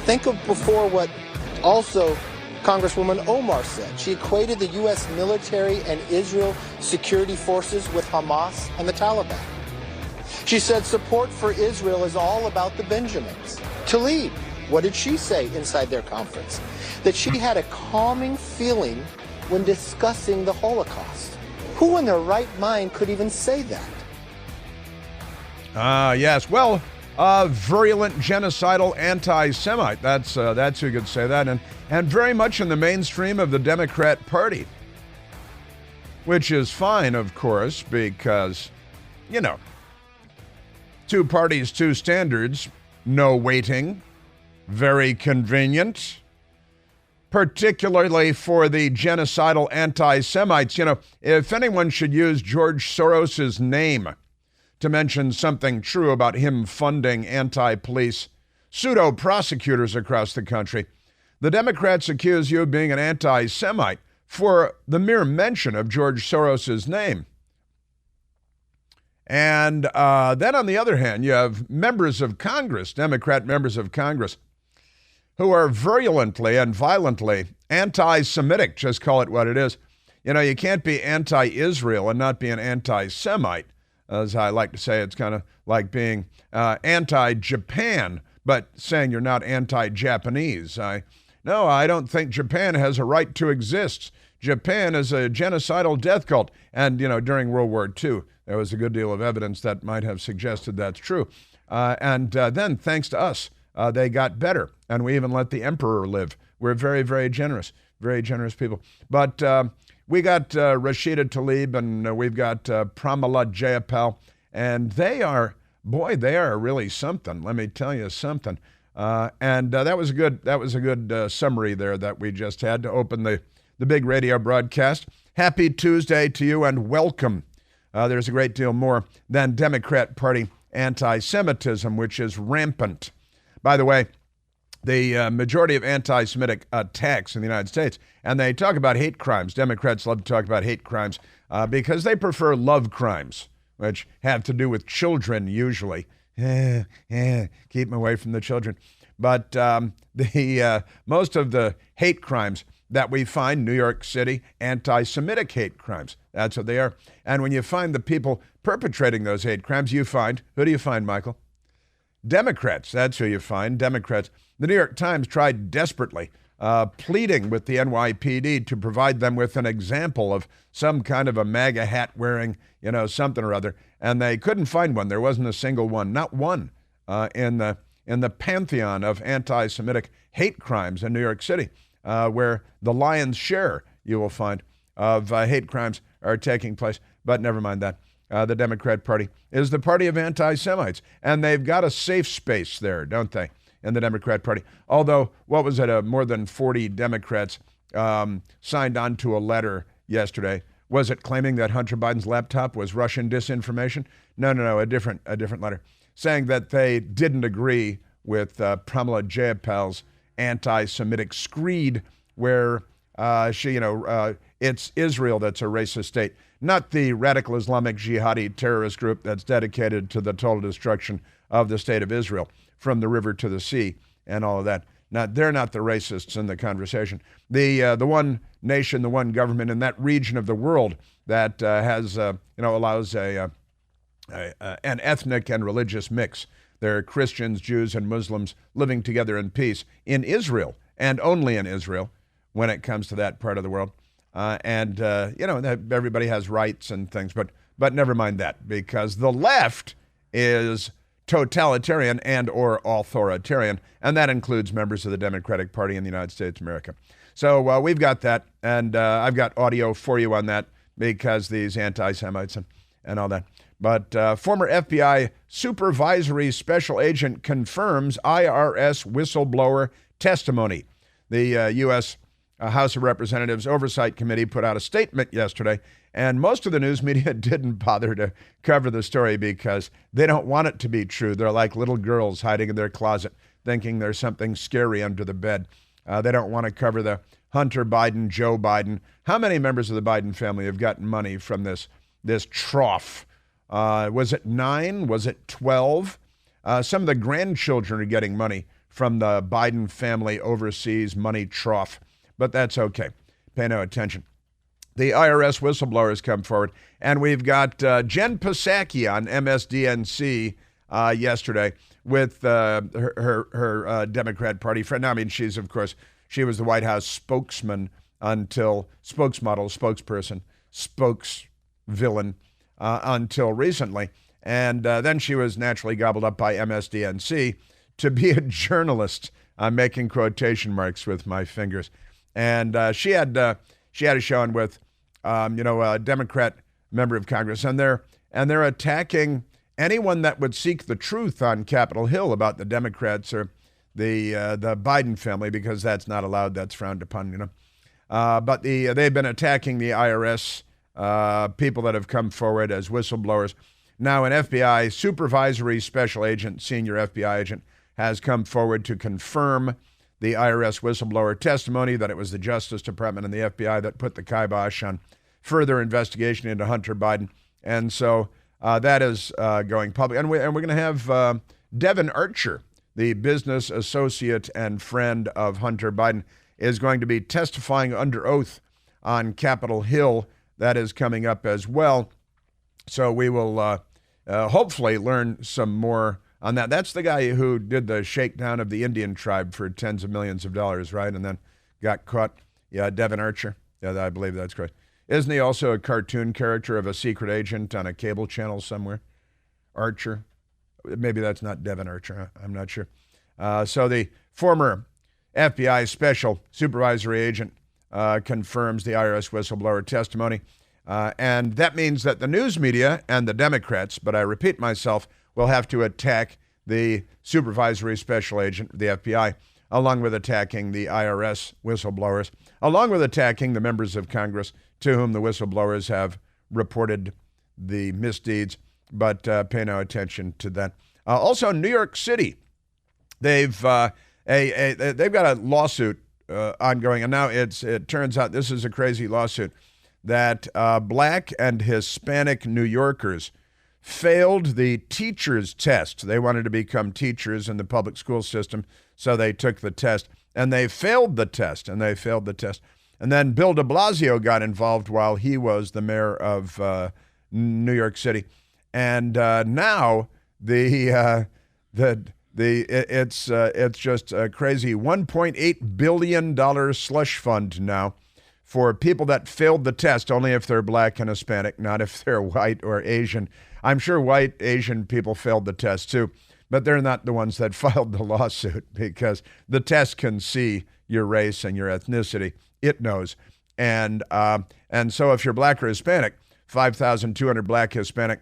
think of before what also Congresswoman Omar said. She equated the U.S. military and Israel security forces with Hamas and the Taliban. She said support for Israel is all about the Benjamins. Tlaib, what did she say inside their conference? That she had a calming feeling when discussing the Holocaust. Who in their right mind could even say that? Yes. Well, virulent, genocidal anti-Semite. That's who could say that. And very much in the mainstream of the Democrat Party. Which is fine, of course, because, you know, two parties, two standards, no waiting, very convenient, particularly for the genocidal anti-Semites. You know, if anyone should use George Soros's name to mention something true about him funding anti-police pseudo-prosecutors across the country, the Democrats accuse you of being an anti-Semite for the mere mention of George Soros's name. And then on the other hand, you have members of Congress, Democrat members of Congress, who are virulently and violently anti-Semitic, just call it what it is. You know, you can't be anti-Israel and not be an anti-Semite. As I like to say, it's kind of like being anti-Japan, but saying you're not anti-Japanese. No, I don't think Japan has a right to exist. Japan is a genocidal death cult. And, you know, during World War II, there was a good deal of evidence that might have suggested that's true. And then, thanks to us, they got better. And we even let the emperor live. We're very, very generous people. But we got Rashida Tlaib and we've got Pramila Jayapal. And they are really something. Let me tell you something. And that was a good summary there that we just had to open the big radio broadcast. Happy Tuesday to you and welcome. There's a great deal more than Democrat Party anti-Semitism, which is rampant. By the way, the majority of anti-Semitic attacks in the United States, and they talk about hate crimes. Democrats love to talk about hate crimes because they prefer love crimes, which have to do with children usually. Keep them away from the children. But most of the hate crimes that we find, New York City, anti-Semitic hate crimes. That's what they are. And when you find the people perpetrating those hate crimes, who do you find, Michael? Democrats. That's who you find, Democrats. The New York Times tried desperately, pleading with the NYPD to provide them with an example of some kind of a MAGA hat wearing, something or other. And they couldn't find one. There wasn't a single one, not one, in the pantheon of anti-Semitic hate crimes in New York City, where the lion's share, you will find, of hate crimes are taking place. But never mind that. The Democrat Party is the party of anti-Semites, and they've got a safe space there, don't they, in the Democrat Party? Although, what was it, more than 40 Democrats signed on to a letter yesterday. Was it claiming that Hunter Biden's laptop was Russian disinformation? No, a different letter, saying that they didn't agree with Pramila Jayapal's anti-Semitic screed, where it's Israel that's a racist state, not the radical Islamic jihadi terrorist group that's dedicated to the total destruction of the state of Israel from the river to the sea and all of that. Now, they're not the racists in the conversation. The one nation, the one government in that region of the world that allows an ethnic and religious mix. There are Christians, Jews, and Muslims living together in peace in Israel, and only in Israel when it comes to that part of the world. Everybody has rights and things, but never mind that, because the left is totalitarian and or authoritarian, and that includes members of the Democratic Party in the United States of America. So we've got that, and I've got audio for you on that, because these anti-Semites and all that. But former FBI supervisory special agent confirms IRS whistleblower testimony. The U.S. House of Representatives Oversight Committee put out a statement yesterday, and most of the news media didn't bother to cover the story because they don't want it to be true. They're like little girls hiding in their closet thinking there's something scary under the bed. They don't want to cover the Hunter Biden, Joe Biden. How many members of the Biden family have gotten money from this trough? Was it 9? Was it 12? Some of the grandchildren are getting money from the Biden family overseas money trough. But that's okay. Pay no attention. The IRS whistleblowers come forward, and we've got Jen Psaki on MSDNC yesterday with her Democrat Party friend. Now, I mean, she was the White House spokesperson, spokesvillain until recently. And then she was naturally gobbled up by MSDNC to be a journalist. I'm making quotation marks with my fingers. And she had a show with, a Democrat member of Congress, and they're attacking anyone that would seek the truth on Capitol Hill about the Democrats or the Biden family, because that's not allowed, that's frowned upon, But they've been attacking the IRS people that have come forward as whistleblowers. Now, an FBI supervisory special agent, senior FBI agent, has come forward to confirm the IRS whistleblower testimony that it was the Justice Department and the FBI that put the kibosh on further investigation into Hunter Biden. And so that is going public. And we're going to have Devin Archer, the business associate and friend of Hunter Biden, is going to be testifying under oath on Capitol Hill. That is coming up as well. So we will hopefully learn some more on that. That's the guy who did the shakedown of the Indian tribe for tens of millions of dollars, right? And then got caught. Yeah, Devin Archer. Yeah, I believe that's correct. Isn't he also a cartoon character of a secret agent on a cable channel somewhere? Archer. Maybe that's not Devin Archer. I'm not sure. So the former FBI special supervisory agent confirms the IRS whistleblower testimony. And that means that the news media and the Democrats, but I repeat myself, will have to attack the supervisory special agent, the FBI, along with attacking the IRS whistleblowers, along with attacking the members of Congress to whom the whistleblowers have reported the misdeeds, but pay no attention to that. Also, New York City, they've got a lawsuit ongoing, and now it turns out this is a crazy lawsuit that Black and Hispanic New Yorkers failed the teacher's test. They wanted to become teachers in the public school system, so they took the test, and they failed the test, and then Bill de Blasio got involved while he was the mayor of New York City. And now it's just a crazy $1.8 billion slush fund now for people that failed the test, only if they're Black and Hispanic, not if they're white or Asian. I'm sure white Asian people failed the test too, but they're not the ones that filed the lawsuit, because the test can see your race and your ethnicity. It knows. And so if you're Black or Hispanic, 5,200 Black Hispanic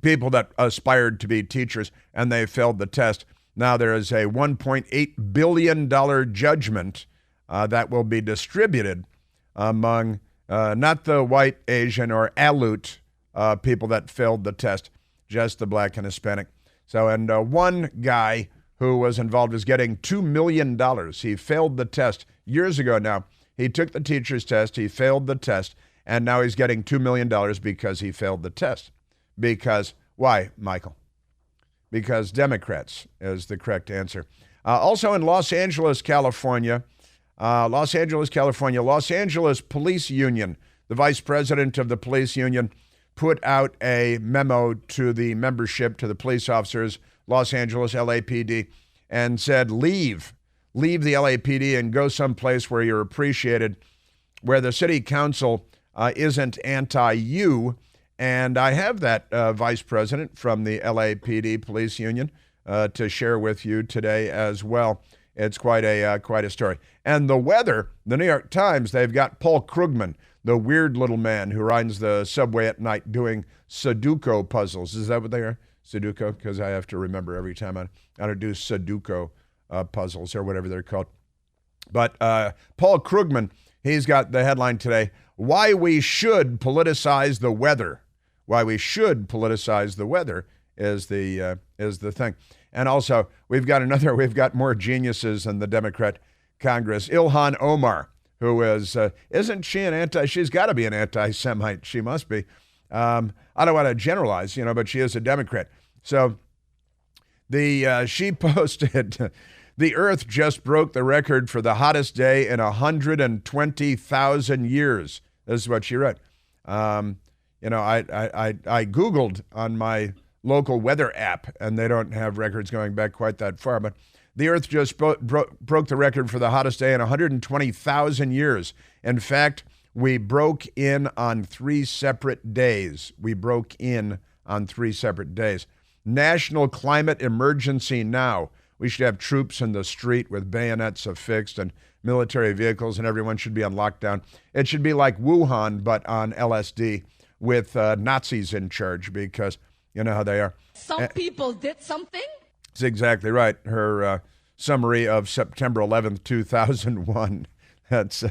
people that aspired to be teachers, and they failed the test. Now there is a $1.8 billion judgment that will be distributed among not the white, Asian, or Aleut people that failed the test, just the Black and Hispanic. So, and one guy who was involved is getting $2 million. He failed the test years ago now. He took the teacher's test, he failed the test, and now he's getting $2 million because he failed the test. Because, why, Michael? Because Democrats is the correct answer. Also in Los Angeles, California, Los Angeles Police Union, the vice president of the police union, put out a memo to the membership, to the police officers, Los Angeles LAPD, and said, leave the LAPD and go someplace where you're appreciated, where the city council isn't anti-you. And I have that vice president from the LAPD police union to share with you today as well. It's quite a story. And the weather, the New York Times, they've got Paul Krugman, the weird little man who rides the subway at night doing Sudoku puzzles. Is that what they are? Sudoku? Because I have to remember every time I to do Sudoku puzzles or whatever they're called. But Paul Krugman, he's got the headline today, Why We Should Politicize the Weather. Why we should politicize the weather is the thing. And also, we've got more geniuses in the Democrat Congress. Ilhan Omar, who is, isn't she she's got to be an anti-Semite. She must be. I don't want to generalize, but she is a Democrat. So She posted, the Earth just broke the record for the hottest day in 120,000 years. This is what she wrote. I Googled on my local weather app, and they don't have records going back quite that far, but the Earth just broke the record for the hottest day in 120,000 years. In fact, we broke in on 3 separate days. National climate emergency now. We should have troops in the street with bayonets affixed and military vehicles, and everyone should be on lockdown. It should be like Wuhan, but on LSD with Nazis in charge, because you know how they are. Some people did something? That's exactly right. Her summary of September 11th, 2001. It's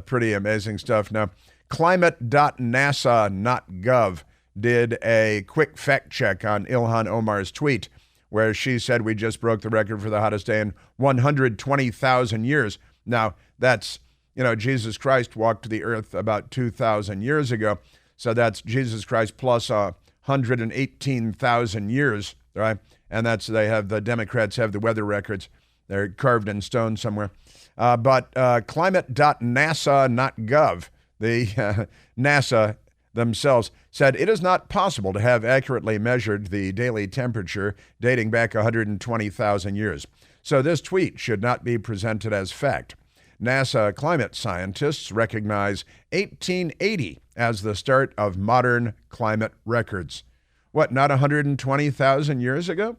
pretty amazing stuff. Now, climate.nasa.gov did a quick fact check on Ilhan Omar's tweet, where she said we just broke the record for the hottest day in 120,000 years. Now, that's, Jesus Christ walked the earth about 2,000 years ago. So that's Jesus Christ plus 118,000 years, right? And the Democrats have the weather records. They're carved in stone somewhere. But climate.nasa.gov, the NASA themselves said it is not possible to have accurately measured the daily temperature dating back 120,000 years. So this tweet should not be presented as fact. NASA climate scientists recognize 1880 as the start of modern climate records. What, not 120,000 years ago?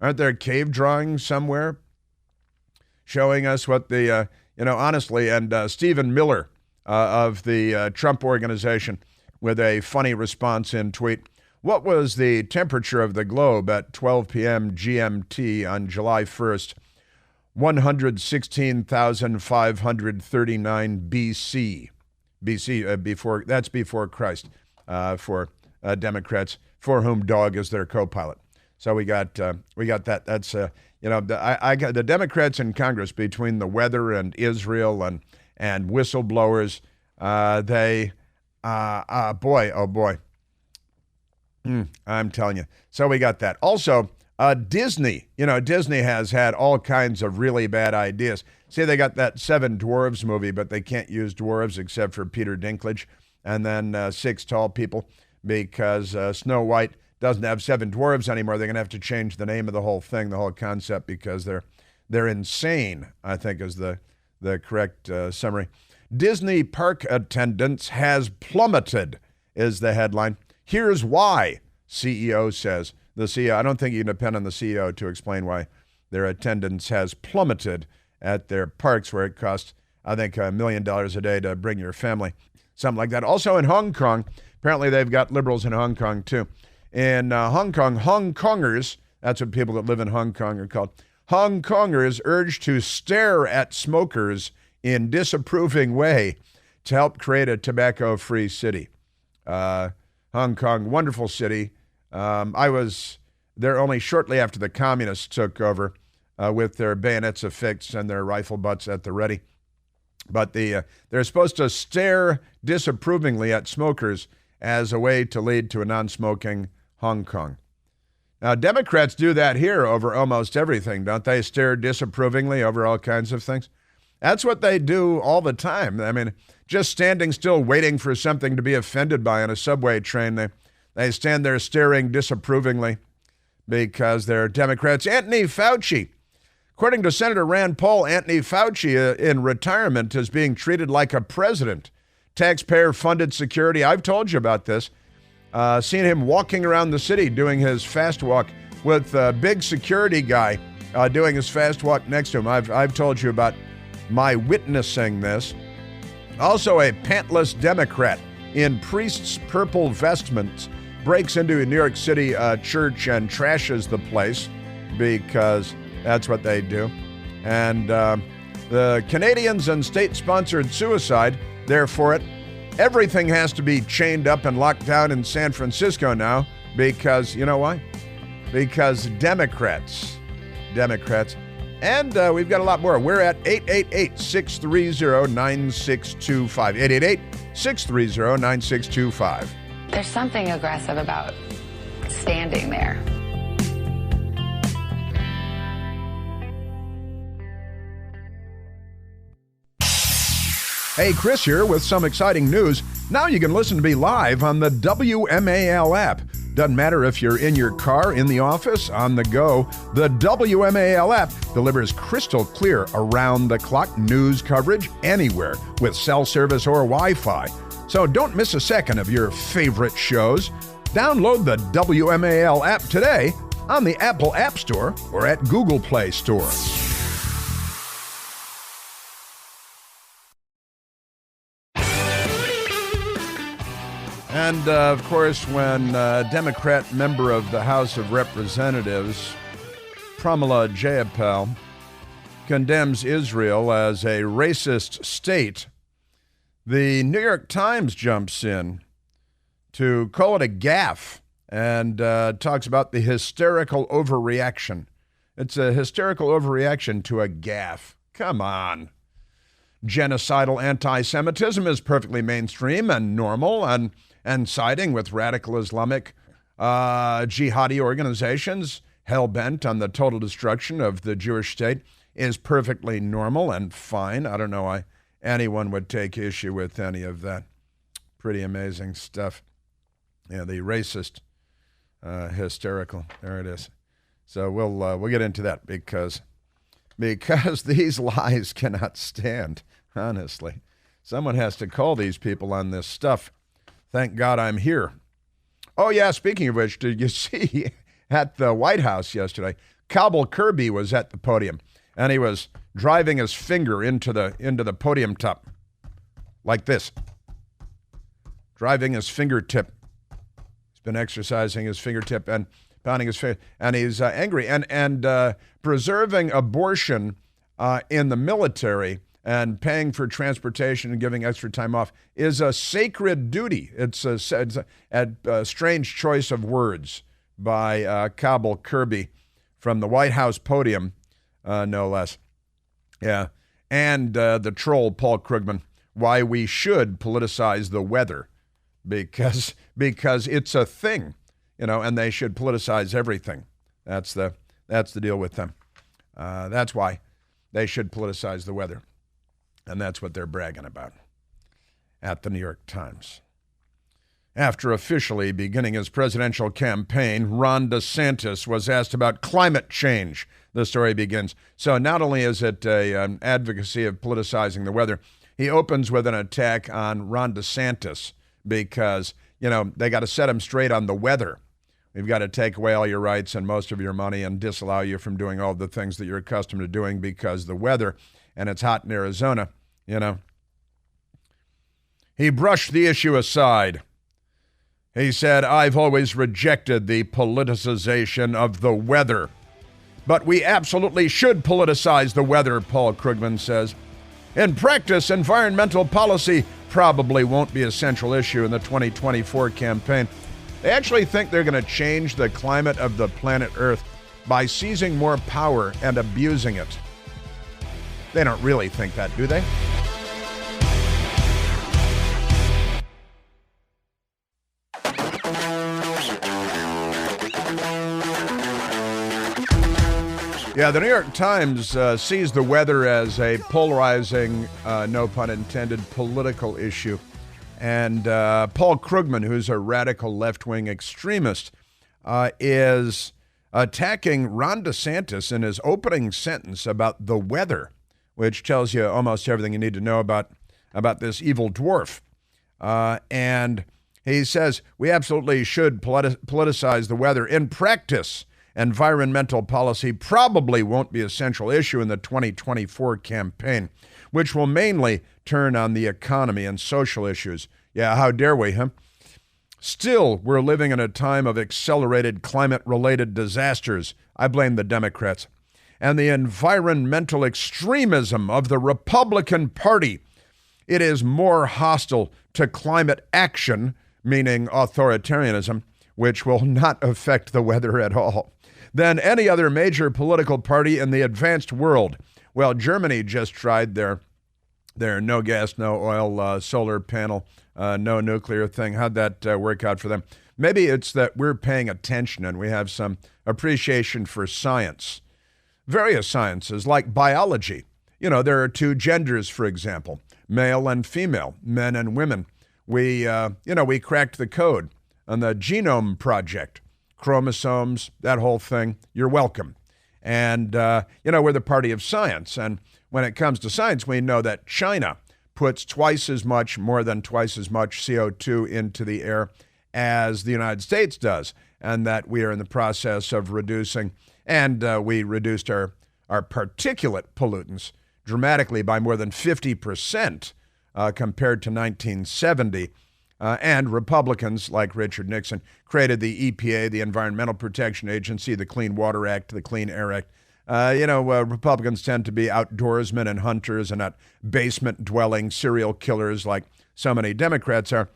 Aren't there cave drawings somewhere showing us what the, honestly, and Stephen Miller of the Trump organization with a funny response in tweet. What was the temperature of the globe at 12 p.m. GMT on July 1st? 116,539 BC. That's before Christ, for Democrats, for whom dog is their co-pilot. So we got that. That's I got the Democrats in Congress, between the weather and Israel and whistleblowers. Boy, oh boy. I'm telling you. So we got that. Also, Disney. Disney has had all kinds of really bad ideas. See, they got that Seven Dwarves movie, but they can't use dwarves except for Peter Dinklage and then 6 tall people, because Snow White doesn't have 7 dwarves anymore. They're going to have to change the name of the whole thing, the whole concept, because they're insane, I think is the correct summary. Disney park attendance has plummeted is the headline. Here's why, CEO says. The CEO, I don't think you can depend on the CEO to explain why their attendance has plummeted at their parks, where it costs, I think, $1 million a day to bring your family, something like that. Also in Hong Kong, apparently they've got liberals in Hong Kong too. In Hong Kong, Hong Kongers, that's what people that live in Hong Kong are called, Hong Kongers urged to stare at smokers in disapproving way to help create a tobacco-free city. Hong Kong, wonderful city. I was there only shortly after the communists took over with their bayonets affixed and their rifle butts at the ready. But they're supposed to stare disapprovingly at smokers as a way to lead to a non-smoking Hong Kong. Now, Democrats do that here over almost everything, don't they? Stare disapprovingly over all kinds of things. That's what they do all the time. I mean, just standing still waiting for something to be offended by on a subway train, they stand there staring disapprovingly because they're Democrats. Anthony Fauci. According to Senator Rand Paul, Anthony Fauci in retirement is being treated like a president. Taxpayer-funded security. I've told you about this. Seen him walking around the city doing his fast walk with a big security guy doing his fast walk next to him. I've told you about my witnessing this. Also, a pantless Democrat in priest's purple vestments breaks into a New York City church and trashes the place because that's what they do. And the Canadians and state-sponsored suicide, they're for it. Everything has to be chained up and locked down in San Francisco now because, you know why? Because Democrats. And we've got a lot more. We're at 888-630-9625. 888-630-9625. There's something aggressive about standing there. Hey, Chris here with some exciting news. Now you can listen to me live on the WMAL app. Doesn't matter if you're in your car, in the office, on the go. The WMAL app delivers crystal clear around-the-clock news coverage anywhere with cell service or Wi-Fi. So don't miss a second of your favorite shows. Download the WMAL app today on the Apple App Store or at Google Play Store. And, of course, when a Democrat member of the House of Representatives, Pramila Jayapal, condemns Israel as a racist state, the New York Times jumps in to call it a gaffe and talks about the hysterical overreaction. It's a hysterical overreaction to a gaffe. Come on. Genocidal anti-Semitism is perfectly mainstream and normal, and siding with radical Islamic jihadi organizations hell-bent on the total destruction of the Jewish state is perfectly normal and fine. I don't know why anyone would take issue with any of that. Pretty amazing stuff. Yeah, the racist, hysterical. There it is. So we'll get into that because these lies cannot stand, honestly. Someone has to call these people on this stuff. Thank God I'm here. Oh, yeah, speaking of which, did you see at the White House yesterday, Kabul Kirby was at the podium, and he was driving his finger into the podium top, like this, driving his fingertip. He's been exercising his fingertip and pounding his finger, and he's angry. And preserving abortion in the military and paying for transportation and giving extra time off is a sacred duty. It's a strange choice of words by Kabul Kirby from the White House podium, no less. Yeah, and the troll Paul Krugman, why we should politicize the weather, because it's a thing, and they should politicize everything. That's the deal with them. That's why they should politicize the weather. And that's what they're bragging about at the New York Times. After officially beginning his presidential campaign, Ron DeSantis was asked about climate change. The story begins. So not only is it an advocacy of politicizing the weather, he opens with an attack on Ron DeSantis because, they got to set him straight on the weather. We've got to take away all your rights and most of your money and disallow you from doing all the things that you're accustomed to doing because the weather, and it's hot in Arizona, He brushed the issue aside. He said, I've always rejected the politicization of the weather. But we absolutely should politicize the weather, Paul Krugman says. In practice, environmental policy probably won't be a central issue in the 2024 campaign. They actually think they're going to change the climate of the planet Earth by seizing more power and abusing it. They don't really think that, do they? Yeah, the New York Times sees the weather as a polarizing, no pun intended, political issue. And Paul Krugman, who's a radical left-wing extremist, is attacking Ron DeSantis in his opening sentence about the weather, which tells you almost everything you need to know about this evil dwarf. And he says, we absolutely should politicize the weather. In practice, environmental policy probably won't be a central issue in the 2024 campaign, which will mainly turn on the economy and social issues. Yeah, how dare we, huh? Still, we're living in a time of accelerated climate-related disasters. I blame the Democrats. And the environmental extremism of the Republican Party. It is more hostile to climate action, meaning authoritarianism, which will not affect the weather at all, than any other major political party in the advanced world. Well, Germany just tried their no gas, no oil, solar panel, no nuclear thing. How'd that work out for them? Maybe it's that we're paying attention and we have some appreciation for science. Various sciences, like biology. There are two genders, for example. male and female, men and women. We cracked the code on the Genome Project, chromosomes, that whole thing. You're welcome. And, we're the party of science. And when it comes to science, we know that China puts more than twice as much CO2 into the air as the United States does, and that we are in the process of reducing, and we reduced our particulate pollutants dramatically by more than 50% compared to 1970. And Republicans like Richard Nixon created the EPA, the Environmental Protection Agency, the Clean Water Act, the Clean Air Act. Republicans tend to be outdoorsmen and hunters and not basement-dwelling serial killers like so many Democrats are.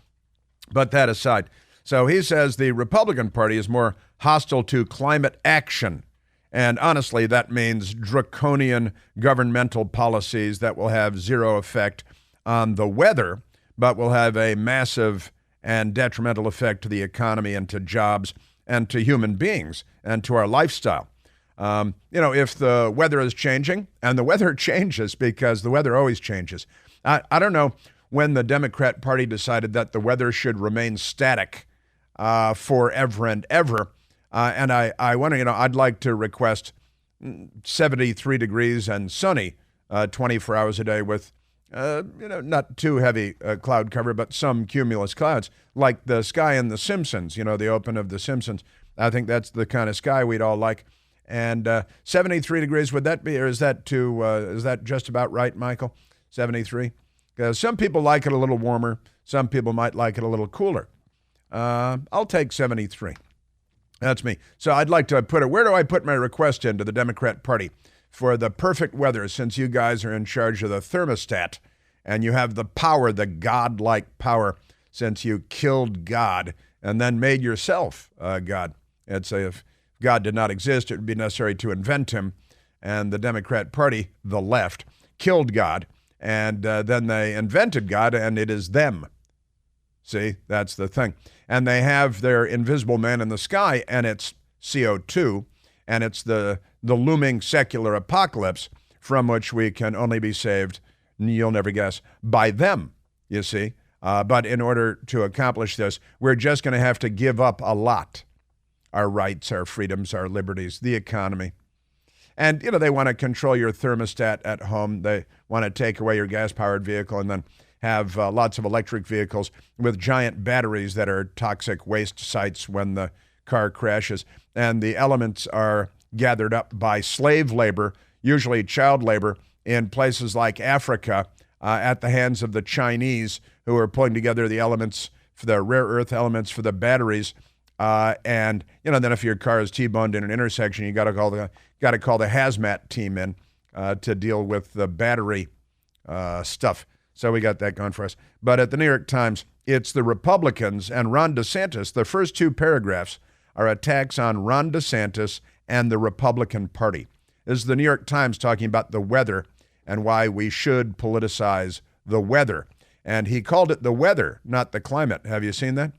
But that aside, so he says the Republican Party is more hostile to climate action. And honestly, that means draconian governmental policies that will have zero effect on the weather, but will have a massive and detrimental effect to the economy and to jobs and to human beings and to our lifestyle. If the weather is changing, and the weather changes because the weather always changes. I don't know when the Democrat Party decided that the weather should remain static forever and ever. And I want to, I'd like to request 73 degrees and sunny 24 hours a day with, not too heavy cloud cover, but some cumulus clouds, like the sky in The Simpsons, the open of The Simpsons. I think that's the kind of sky we'd all like. And 73 degrees, would that be, or is that just about right, Michael? 73? Because some people like it a little warmer. Some people might like it a little cooler. I'll take 73. That's me. So I'd like to where do I put my request into the Democrat Party for the perfect weather, since you guys are in charge of the thermostat and you have the power, the God-like power, since you killed God and then made yourself God. If God did not exist, it would be necessary to invent him. And the Democrat Party, the left, killed God, and then they invented God, and it is them. See, that's the thing. And they have their invisible man in the sky, and it's CO2, and it's the looming secular apocalypse from which we can only be saved, you'll never guess, by them, you see. But in order to accomplish this, we're just going to have to give up a lot. Our rights, our freedoms, our liberties, the economy. And, they want to control your thermostat at home. They want to take away your gas-powered vehicle and then have lots of electric vehicles with giant batteries that are toxic waste sites when the car crashes. And the elements are gathered up by slave labor, usually child labor, in places like Africa at the hands of the Chinese, who are pulling together the elements, for the rare earth elements for the batteries. And then if your car is T-boned in an intersection, you got to call the hazmat team in to deal with the battery stuff. So we got that going for us. But at the New York Times, it's the Republicans and Ron DeSantis. The first two paragraphs are attacks on Ron DeSantis and the Republican Party. This is the New York Times talking about the weather and why we should politicize the weather. And he called it the weather, not the climate. Have you seen that?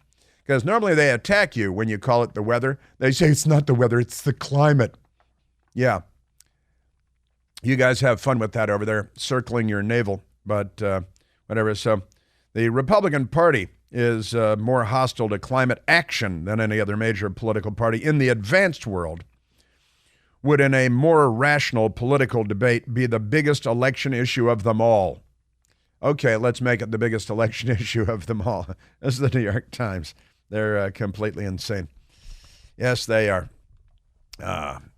Because normally they attack you when you call it the weather. They say it's not the weather, it's the climate. Yeah. You guys have fun with that over there, circling your navel, but whatever. So the Republican Party is more hostile to climate action than any other major political party in the advanced world. Would, in a more rational political debate, be the biggest election issue of them all. Okay, let's make it the biggest election issue of them all. This is the New York Times. They're completely insane. Yes, they are.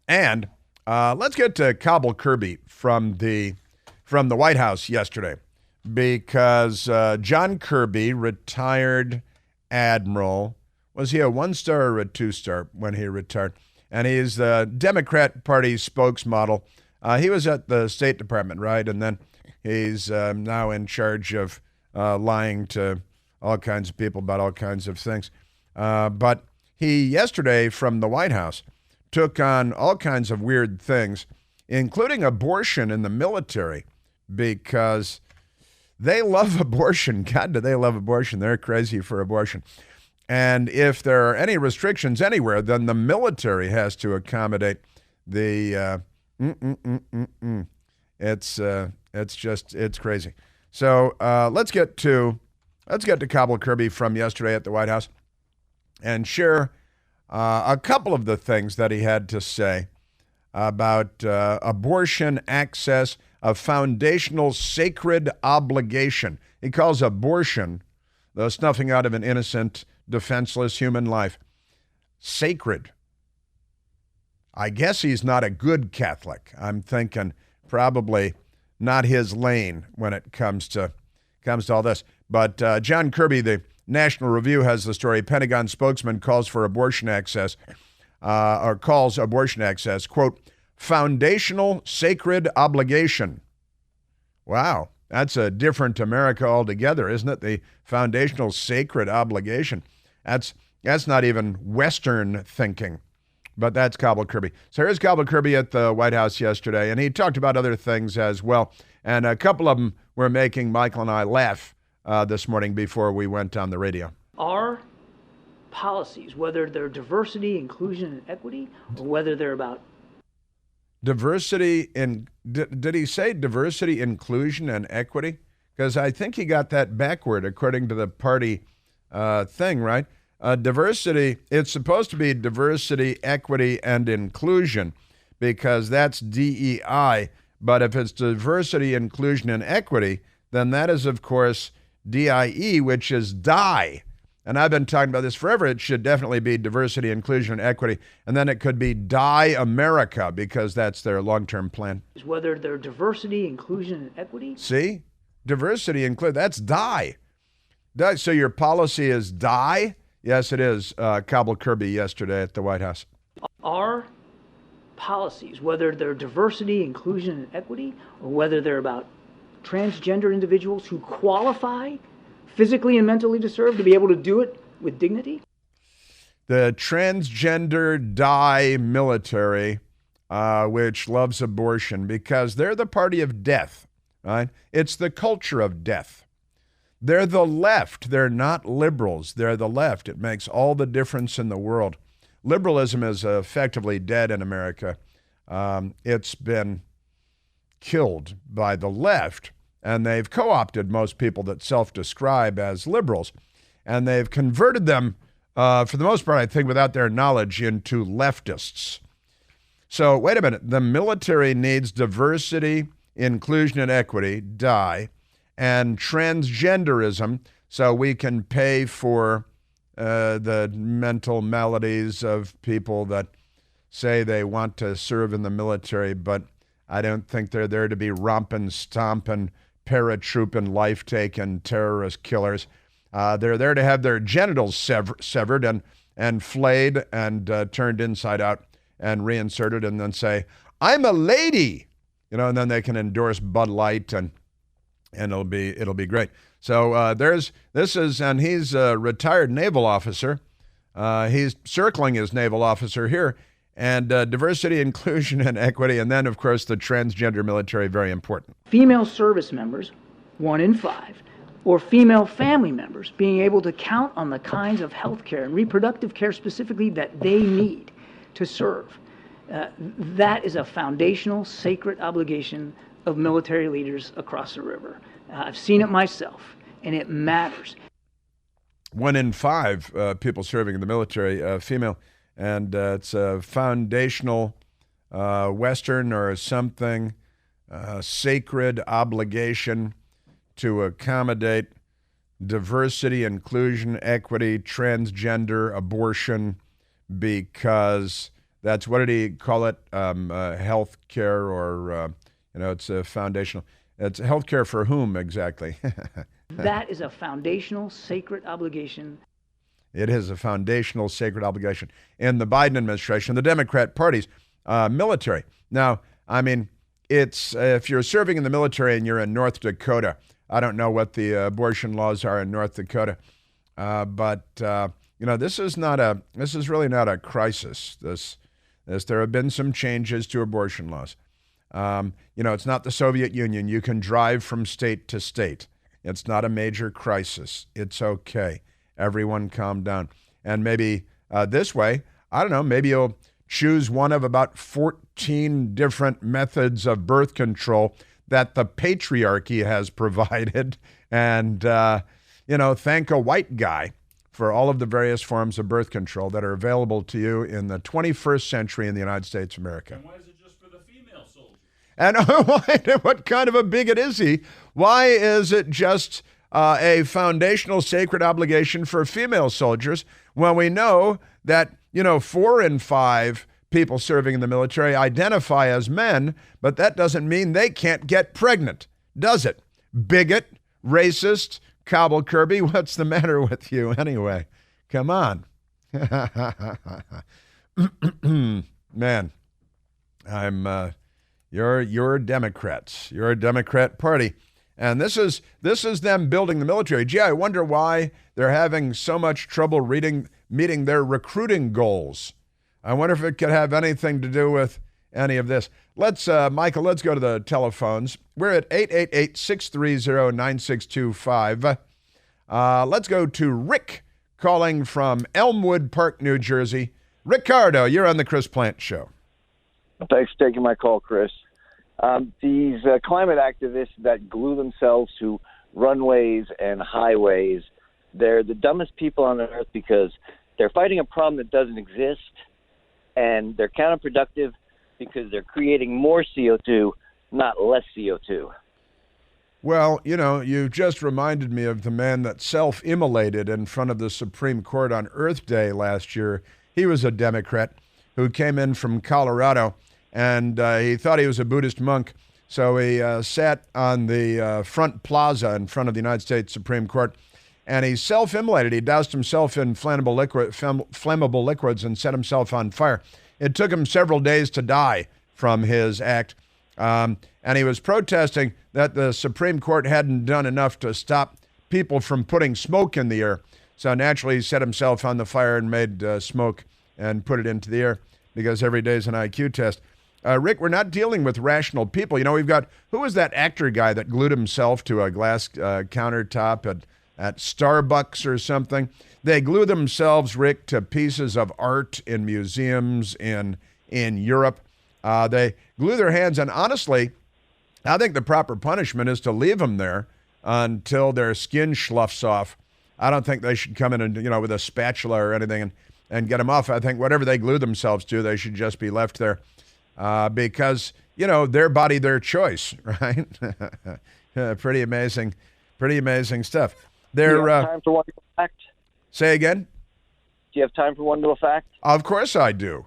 And let's get to Kabul Kirby from the White House yesterday, because John Kirby, retired admiral, was he a 1-star or a 2-star when he retired? And he's the Democrat Party spokesmodel. He was at the State Department, right? And then he's now in charge of lying to all kinds of people about all kinds of things. But he, yesterday from the White House, took on all kinds of weird things, including abortion in the military, because they love abortion. God, do they love abortion. They're crazy for abortion. And if there are any restrictions anywhere, then the military has to accommodate the, it's crazy. So let's get to Kabul Kirby from yesterday at the White House and share a couple of the things that he had to say about abortion access, a foundational sacred obligation. He calls abortion, the snuffing out of an innocent, defenseless human life, sacred. I guess he's not a good Catholic. I'm thinking probably not his lane when it comes to all this. But John Kirby, the National Review, has the story. Pentagon spokesman calls for abortion access, calls abortion access, quote, foundational sacred obligation. Wow, that's a different America altogether, isn't it? The foundational sacred obligation. That's not even Western thinking. But that's Kabul Kirby. So here's Kabul Kirby at the White House yesterday, and he talked about other things as well. And a couple of them were making Michael and I laugh this morning before we went on the radio. Our policies, whether they're diversity, inclusion, and equity, or whether they're about diversity in, did he say diversity, inclusion, and equity? Because I think he got that backward according to the party thing, right? Diversity, it's supposed to be diversity, equity, and inclusion because that's DEI. But if it's diversity, inclusion, and equity, then that is, of course, DIE, which is die. And I've been talking about this forever. It should definitely be diversity, inclusion, and equity. And then it could be Die America because that's their long-term plan. Whether they're diversity, inclusion, and equity. See? Diversity, inclusion, that's die. So your policy is die? Yes, it is. Kabul Kirby yesterday at the White House. Our policies, whether they're diversity, inclusion, and equity, or whether they're about transgender individuals who qualify physically and mentally to serve, to be able to do it with dignity. The transgender die military, which loves abortion because they're the party of death, right? It's the culture of death. They're the left. They're not liberals. They're the left. It makes all the difference in the world. Liberalism is effectively dead in America. It's been killed by the left, and they've co-opted most people that self-describe as liberals, and they've converted them, for the most part, I think, without their knowledge, into leftists. So wait a minute. The military needs diversity, inclusion, and equity, die, and transgenderism, so we can pay for the mental maladies of people that say they want to serve in the military, but I don't think they're there to be romping, stomping, paratrooping, life-taking terrorist killers. They're there to have their genitals severed and flayed and turned inside out and reinserted and then say, I'm a lady, and then they can endorse Bud Light and it'll be great. So and he's a retired naval officer. He's circling his naval officer here. And diversity, inclusion, and equity. And then, of course, the transgender military, very important. Female service members, 1 in 5, or female family members being able to count on the kinds of health care and reproductive care specifically that they need to serve. That is a foundational, sacred obligation of military leaders across the river. I've seen it myself, and it matters. 1 in 5 people serving in the military, female. And it's a foundational Western or something sacred obligation to accommodate diversity, inclusion, equity, transgender, abortion, because that's, what did he call it? Health care, or, it's a foundational. It's health care for whom exactly? That is a foundational, sacred obligation. It is a foundational, sacred obligation in the Biden administration, the Democrat Party's military. Now, I mean, it's if you're serving in the military and you're in North Dakota, I don't know what the abortion laws are in North Dakota, but this is really not a crisis. There have been some changes to abortion laws. It's not the Soviet Union. You can drive from state to state. It's not a major crisis. It's okay. Everyone calm down. And maybe this way, I don't know, maybe you'll choose one of about 14 different methods of birth control that the patriarchy has provided, and, thank a white guy for all of the various forms of birth control that are available to you in the 21st century in the United States of America. And why is it just for the female soldiers? And what kind of a bigot is he? Why is it just a foundational sacred obligation for female soldiers when we know that, 4 in 5 people serving in the military identify as men, but that doesn't mean they can't get pregnant, does it? Bigot, racist, Kabul Kirby, what's the matter with you anyway? Come on. Man, you're Democrats. You're a Democrat party. And this is them building the military. Gee, I wonder why they're having so much trouble meeting their recruiting goals. I wonder if it could have anything to do with any of this. Michael, let's go to the telephones. We're at 888-630-9625. Let's go to Rick calling from Elmwood Park, New Jersey. Ricardo, you're on the Chris Plant Show. Thanks for taking my call, Chris. These climate activists that glue themselves to runways and highways, they're the dumbest people on earth because they're fighting a problem that doesn't exist, and they're counterproductive because they're creating more CO2, not less CO2. Well, you just reminded me of the man that self-immolated in front of the Supreme Court on Earth Day last year. He was a Democrat who came in from Colorado, and he thought he was a Buddhist monk. So he sat on the front plaza in front of the United States Supreme Court, and he self-immolated. He doused himself in flammable liquids and set himself on fire. It took him several days to die from his act. And he was protesting that the Supreme Court hadn't done enough to stop people from putting smoke in the air. So naturally, he set himself on the fire and made smoke and put it into the air because every day is an IQ test. Rick, we're not dealing with rational people. We've got, who was that actor guy that glued himself to a glass countertop at Starbucks or something? They glue themselves, Rick, to pieces of art in museums in Europe. They glue their hands, and honestly, I think the proper punishment is to leave them there until their skin sloughs off. I don't think they should come in and, with a spatula or anything and get them off. I think whatever they glue themselves to, they should just be left there because, their body, their choice, right? Pretty amazing stuff. Do you have time for one little fact? Say again? Do you have time for one little fact? Of course I do.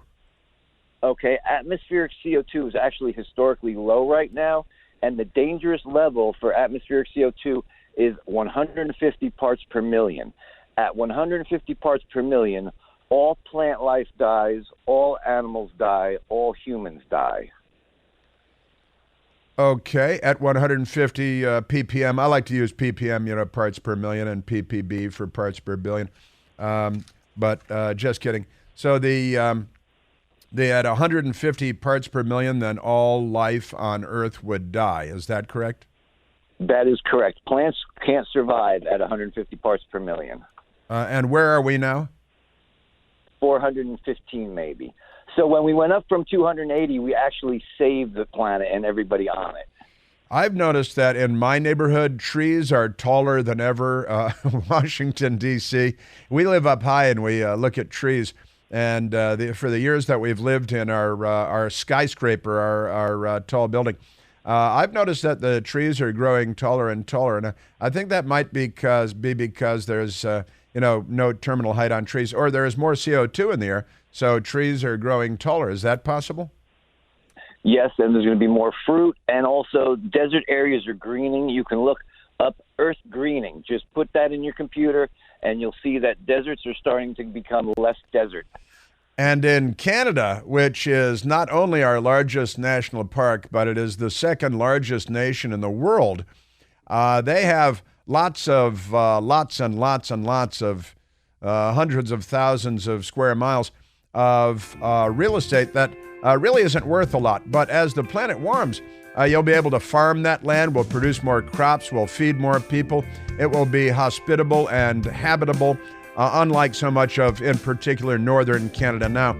Okay, atmospheric CO2 is actually historically low right now, and the dangerous level for atmospheric CO2 is 150 parts per million. At 150 parts per million, all plant life dies, all animals die, all humans die. Okay, at 150 ppm. I like to use ppm, parts per million, and ppb for parts per billion. But just kidding. So they had 150 parts per million, then all life on Earth would die. Is that correct? That is correct. Plants can't survive at 150 parts per million. And where are we now? 415 maybe. So when we went up from 280, we actually saved the planet and everybody on it. I've noticed that in my neighborhood, trees are taller than ever. Washington, D.C. We live up high and we look at trees. And for the years that we've lived in our skyscraper, our tall building, I've noticed that the trees are growing taller and taller. And I think that might be because there's no terminal height on trees, or there is more CO2 in the air. So trees are growing taller. Is that possible? Yes, and there's going to be more fruit, and also desert areas are greening. You can look up Earth greening. Just put that in your computer, and you'll see that deserts are starting to become less desert. And in Canada, which is not only our largest national park, but it is the second largest nation in the world, they have lots and lots of hundreds of thousands of square miles of real estate that really isn't worth a lot. But as the planet warms, you'll be able to farm that land. We'll produce more crops. We'll feed more people. It will be hospitable and habitable. unlike so much of, in particular, northern Canada now.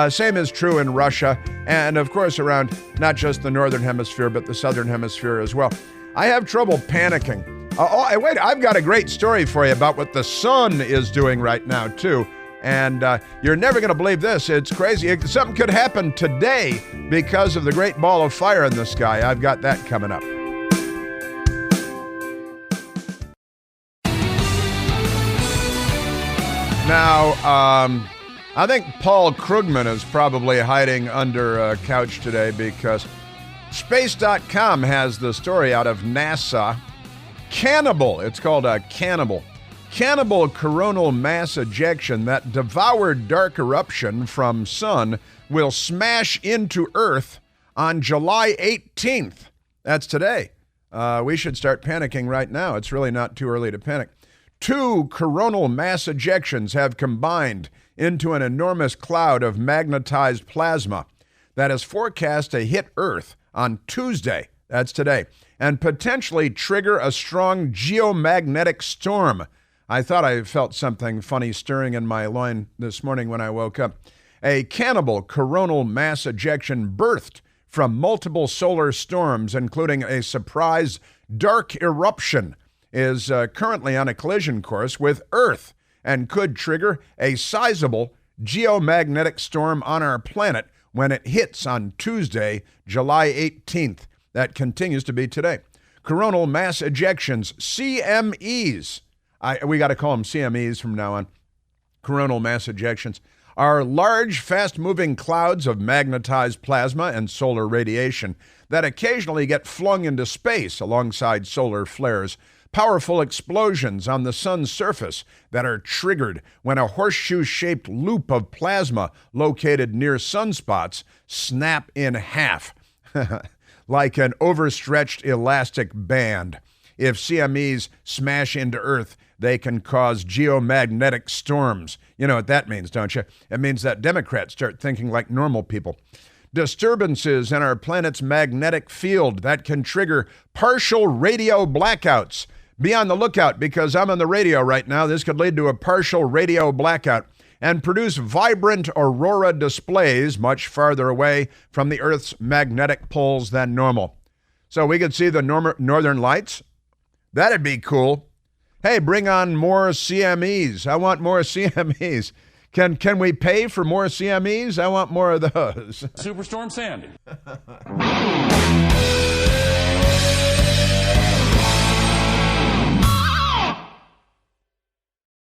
Same is true in Russia, and of course around not just the northern hemisphere, but the southern hemisphere as well. I have trouble panicking. Wait, I've got a great story for you about what the sun is doing right now, too. And you're never going to believe this. It's crazy. Something could happen today because of the great ball of fire in the sky. I've got that coming up. Now, I think Paul Krugman is probably hiding under a couch today because Space.com has the story out of NASA. Cannibal, it's called a cannibal coronal mass ejection, that devoured dark eruption from sun, will smash into Earth on July 18th. That's today. We should start panicking right now. It's really not too early to panic. 2 coronal mass ejections have combined into an enormous cloud of magnetized plasma that is forecast to hit Earth on Tuesday, that's today, and potentially trigger a strong geomagnetic storm. I thought I felt something funny stirring in my loin this morning when I woke up. A cannibal coronal mass ejection birthed from multiple solar storms, including a surprise dark eruption, is currently on a collision course with Earth and could trigger a sizable geomagnetic storm on our planet when it hits on Tuesday, July 18th. That continues to be today. Coronal mass ejections, CMEs, we got to call them CMEs from now on, coronal mass ejections, are large, fast-moving clouds of magnetized plasma and solar radiation that occasionally get flung into space alongside solar flares. Powerful explosions on the sun's surface that are triggered when a horseshoe-shaped loop of plasma located near sunspots snap in half, like an overstretched elastic band. If CMEs smash into Earth, they can cause geomagnetic storms. You know what that means, don't you? It means that Democrats start thinking like normal people. Disturbances in our planet's magnetic field that can trigger partial radio blackouts. Be on the lookout because I'm on the radio right now. This could lead to a partial radio blackout and produce vibrant aurora displays much farther away from the Earth's magnetic poles than normal. So we could see the northern lights. That'd be cool. Hey, bring on more CMEs. I want more CMEs. Can we pay for more CMEs? I want more of those. Superstorm Sandy.